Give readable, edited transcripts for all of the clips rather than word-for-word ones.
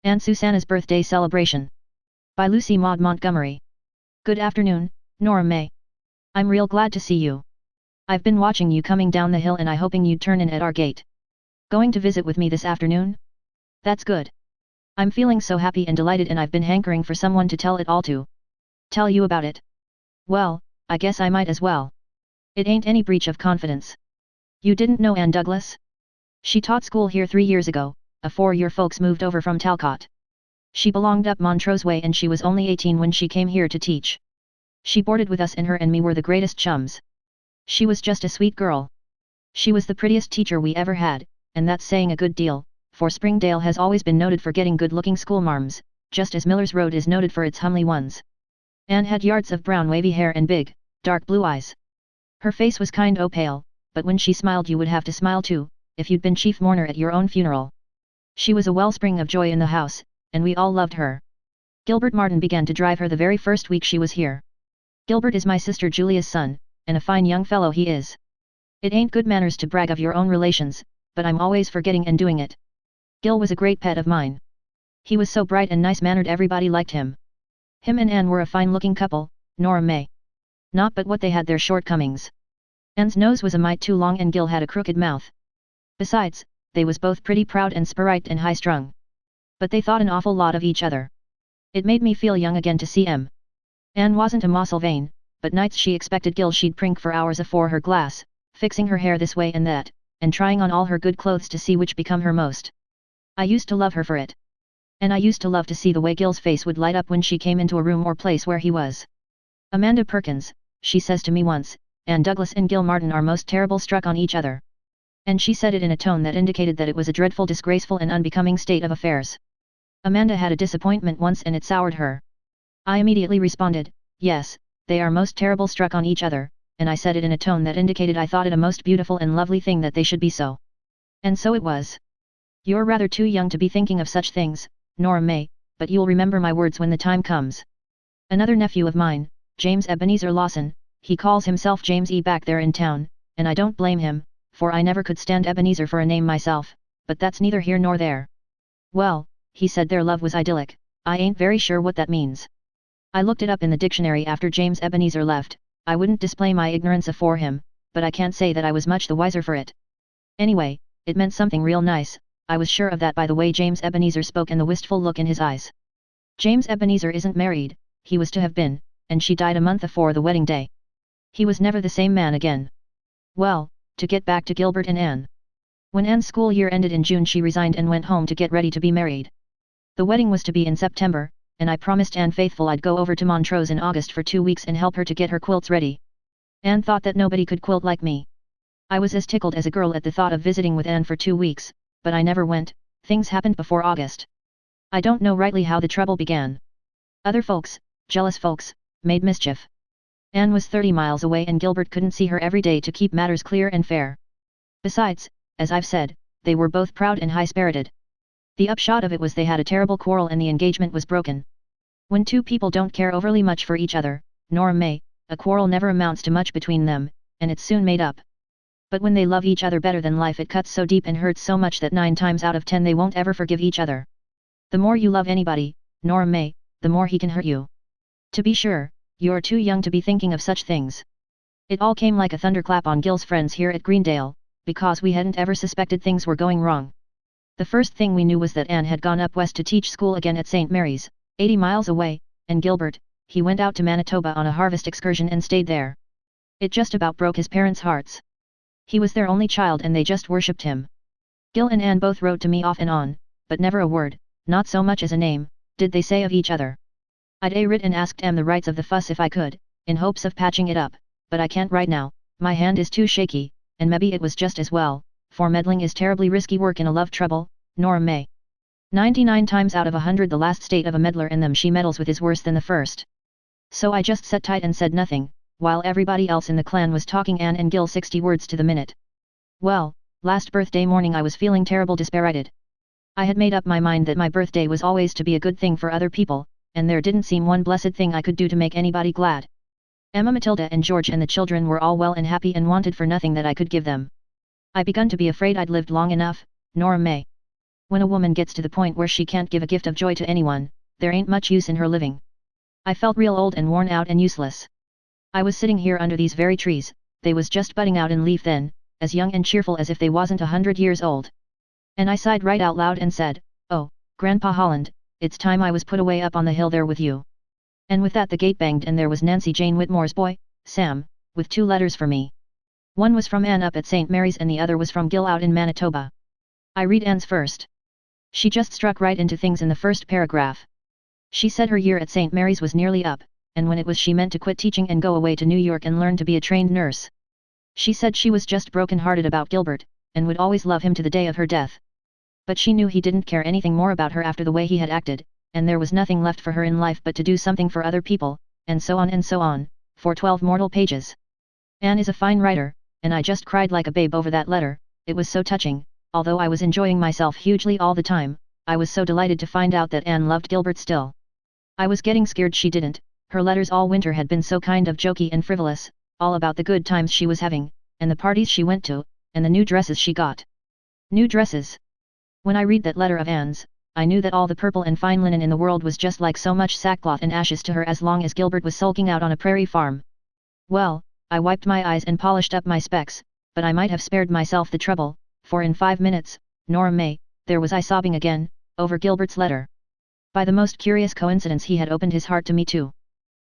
Aunt Susanna's Birthday Celebration. By Lucy Maud Montgomery. Good afternoon, Nora May. I'm real glad to see you. I've been watching you coming down the hill and I hoping you'd turn in at our gate. Going to visit with me this afternoon? That's good. I'm feeling so happy and delighted and I've been hankering for someone to tell it all to. Tell you about it. Well, I guess I might as well. It ain't any breach of confidence. You didn't know Anne Douglas? She taught school here 3 years ago, afore your folks moved over from Talcott. She belonged up Montrose way and she was only 18 when she came here to teach. She boarded with us and her and me were the greatest chums. She was just a sweet girl. She was the prettiest teacher we ever had, and that's saying a good deal, for Springdale has always been noted for getting good-looking schoolmarms, just as Miller's Road is noted for its homely ones. Anne had yards of brown wavy hair and big, dark blue eyes. Her face was kind o' pale, but when she smiled you would have to smile too, if you'd been chief mourner at your own funeral. She was a wellspring of joy in the house, and we all loved her. Gilbert Martin began to drive her the very first week she was here. Gilbert is my sister Julia's son, and a fine young fellow he is. It ain't good manners to brag of your own relations, but I'm always forgetting and doing it. Gil was a great pet of mine. He was so bright and nice-mannered everybody liked him. Him and Anne were a fine-looking couple, Nora May. Not but what they had their shortcomings. Anne's nose was a mite too long and Gil had a crooked mouth. Besides, they was both pretty proud and spurite and high-strung. But they thought an awful lot of each other. It made me feel young again to see 'em. Anne wasn't a mossel vain, but nights she expected Gil she'd prink for hours afore her glass, fixing her hair this way and that, and trying on all her good clothes to see which become her most. I used to love her for it. And I used to love to see the way Gil's face would light up when she came into a room or place where he was. Amanda Perkins, she says to me once, Anne Douglas and Gil Martin are most terrible struck on each other. And she said it in a tone that indicated that it was a dreadful, disgraceful and unbecoming state of affairs. Amanda had a disappointment once and it soured her. I immediately responded, yes, they are most terrible struck on each other, and I said it in a tone that indicated I thought it a most beautiful and lovely thing that they should be so. And so it was. You're rather too young to be thinking of such things, Nora May, but you'll remember my words when the time comes. Another nephew of mine, James Ebenezer Lawson, he calls himself James E. back there in town, and I don't blame him, for I never could stand Ebenezer for a name myself, but that's neither here nor there. Well, he said their love was idyllic. I ain't very sure what that means. I looked it up in the dictionary after James Ebenezer left. I wouldn't display my ignorance afore him, but I can't say that I was much the wiser for it. Anyway, it meant something real nice. I was sure of that by the way James Ebenezer spoke and the wistful look in his eyes. James Ebenezer isn't married, he was to have been, and she died a month afore the wedding day. He was never the same man again. Well, to get back to Gilbert and Anne. When Anne's school year ended in June she resigned and went home to get ready to be married. The wedding was to be in September, and I promised Anne faithful I'd go over to Montrose in August for 2 weeks and help her to get her quilts ready. Anne thought that nobody could quilt like me. I was as tickled as a girl at the thought of visiting with Anne for 2 weeks, but I never went. Things happened before August. I don't know rightly how the trouble began. Other folks, jealous folks, made mischief. Anne was 30 miles away and Gilbert couldn't see her every day to keep matters clear and fair. Besides, as I've said, they were both proud and high-spirited. The upshot of it was they had a terrible quarrel and the engagement was broken. When two people don't care overly much for each other, Nora May, a quarrel never amounts to much between them, and it's soon made up. But when they love each other better than life it cuts so deep and hurts so much that 9 times out of 10 they won't ever forgive each other. The more you love anybody, Nora May, the more he can hurt you. To be sure, you're too young to be thinking of such things. It all came like a thunderclap on Gil's friends here at Greendale, because we hadn't ever suspected things were going wrong. The first thing we knew was that Anne had gone up west to teach school again at St. Mary's, 80 miles away, and Gilbert, he went out to Manitoba on a harvest excursion and stayed there. It just about broke his parents' hearts. He was their only child and they just worshipped him. Gil and Anne both wrote to me off and on, but never a word, not so much as a name, did they say of each other. I'd writ and asked Em the rights of the fuss if I could, in hopes of patching it up, but I can't right now, my hand is too shaky, and maybe it was just as well, for meddling is terribly risky work in a love trouble, Nora May. 99 times out of 100 the last state of a meddler in them she meddles with is worse than the first. So I just sat tight and said nothing, while everybody else in the clan was talking Anne and Gil 60 words to the minute. Well, last birthday morning I was feeling terrible dispirited. I had made up my mind that my birthday was always to be a good thing for other people, and there didn't seem one blessed thing I could do to make anybody glad. Emma, Matilda and George and the children were all well and happy and wanted for nothing that I could give them. I begun to be afraid I'd lived long enough, Nora May. When a woman gets to the point where she can't give a gift of joy to anyone, there ain't much use in her living. I felt real old and worn out and useless. I was sitting here under these very trees, they was just budding out in leaf then, as young and cheerful as if they wasn't 100 years old. And I sighed right out loud and said, "Oh, Grandpa Holland, it's time I was put away up on the hill there with you." And with that the gate banged and there was Nancy Jane Whitmore's boy, Sam, with 2 letters for me. One was from Anne up at St. Mary's and the other was from Gil out in Manitoba. I read Anne's first. She just struck right into things in the first paragraph. She said her year at St. Mary's was nearly up, and when it was she meant to quit teaching and go away to New York and learn to be a trained nurse. She said she was just broken-hearted about Gilbert, and would always love him to the day of her death. But she knew he didn't care anything more about her after the way he had acted, and there was nothing left for her in life but to do something for other people, and so on, for 12 mortal pages. Anne is a fine writer, and I just cried like a babe over that letter. It was so touching. Although I was enjoying myself hugely all the time, I was so delighted to find out that Anne loved Gilbert still. I was getting scared she didn't. Her letters all winter had been so kind of jokey and frivolous, all about the good times she was having, and the parties she went to, and the new dresses she got. New dresses. When I read that letter of Anne's, I knew that all the purple and fine linen in the world was just like so much sackcloth and ashes to her as long as Gilbert was sulking out on a prairie farm. Well, I wiped my eyes and polished up my specs, but I might have spared myself the trouble, for in 5 minutes, Nora May, there was I sobbing again, over Gilbert's letter. By the most curious coincidence he had opened his heart to me too.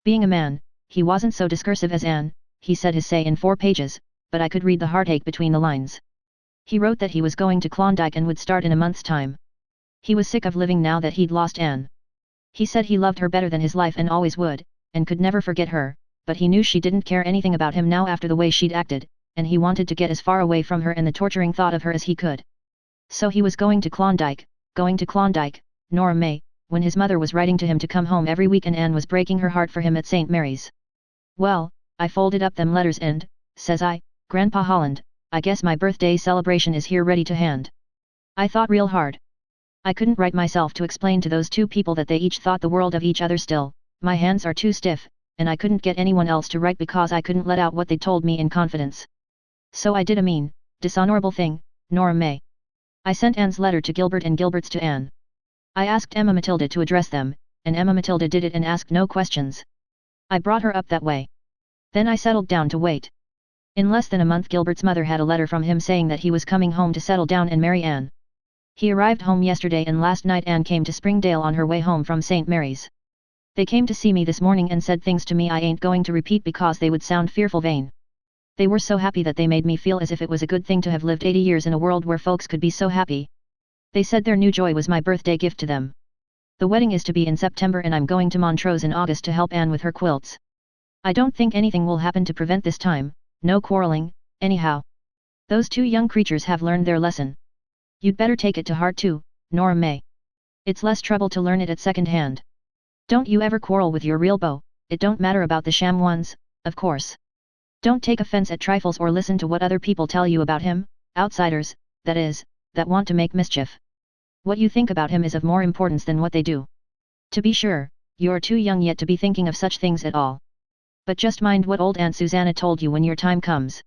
Being a man, he wasn't so discursive as Anne, he said his say in 4 pages, but I could read the heartache between the lines. He wrote that he was going to Klondike and would start in a month's time. He was sick of living now that he'd lost Anne. He said he loved her better than his life and always would, and could never forget her, but he knew she didn't care anything about him now after the way she'd acted, and he wanted to get as far away from her and the torturing thought of her as he could. So he was going to Klondike, Nora May, when his mother was writing to him to come home every week and Anne was breaking her heart for him at St. Mary's. Well, I folded up them letters and, says I, "Grandpa Holland, I guess my birthday celebration is here ready to hand." I thought real hard. I couldn't write myself to explain to those 2 people that they each thought the world of each other still, my hands are too stiff, and I couldn't get anyone else to write because I couldn't let out what they told me in confidence. So I did a mean, dishonorable thing, Nora May. I sent Anne's letter to Gilbert and Gilbert's to Anne. I asked Emma Matilda to address them, and Emma Matilda did it and asked no questions. I brought her up that way. Then I settled down to wait. In less than a month Gilbert's mother had a letter from him saying that he was coming home to settle down and marry Anne. He arrived home yesterday and last night Anne came to Springdale on her way home from St. Mary's. They came to see me this morning and said things to me I ain't going to repeat because they would sound fearful vain. They were so happy that they made me feel as if it was a good thing to have lived 80 years in a world where folks could be so happy. They said their new joy was my birthday gift to them. The wedding is to be in September and I'm going to Montrose in August to help Anne with her quilts. I don't think anything will happen to prevent this time, no quarreling, anyhow. Those 2 young creatures have learned their lesson. You'd better take it to heart too, Nora May. It's less trouble to learn it at second hand. Don't you ever quarrel with your real beau, it don't matter about the sham ones, of course. Don't take offense at trifles or listen to what other people tell you about him, outsiders, that is, that want to make mischief. What you think about him is of more importance than what they do. To be sure, you're too young yet to be thinking of such things at all. But just mind what old Aunt Susanna told you when your time comes.